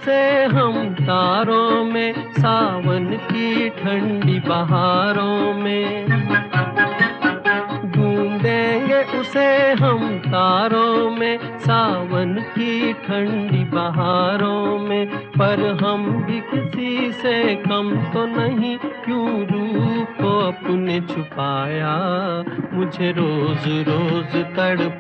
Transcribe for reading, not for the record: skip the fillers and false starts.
उसे हम तारों में, सावन की ठंडी बहारों में। ढूंढेंगे उसे हम तारों में, सावन की ठंडी बहारों में। पर हम भी किसी से कम तो नहीं, क्यों रूप को अपने छुपाया, मुझे रोज रोज तड़पाया।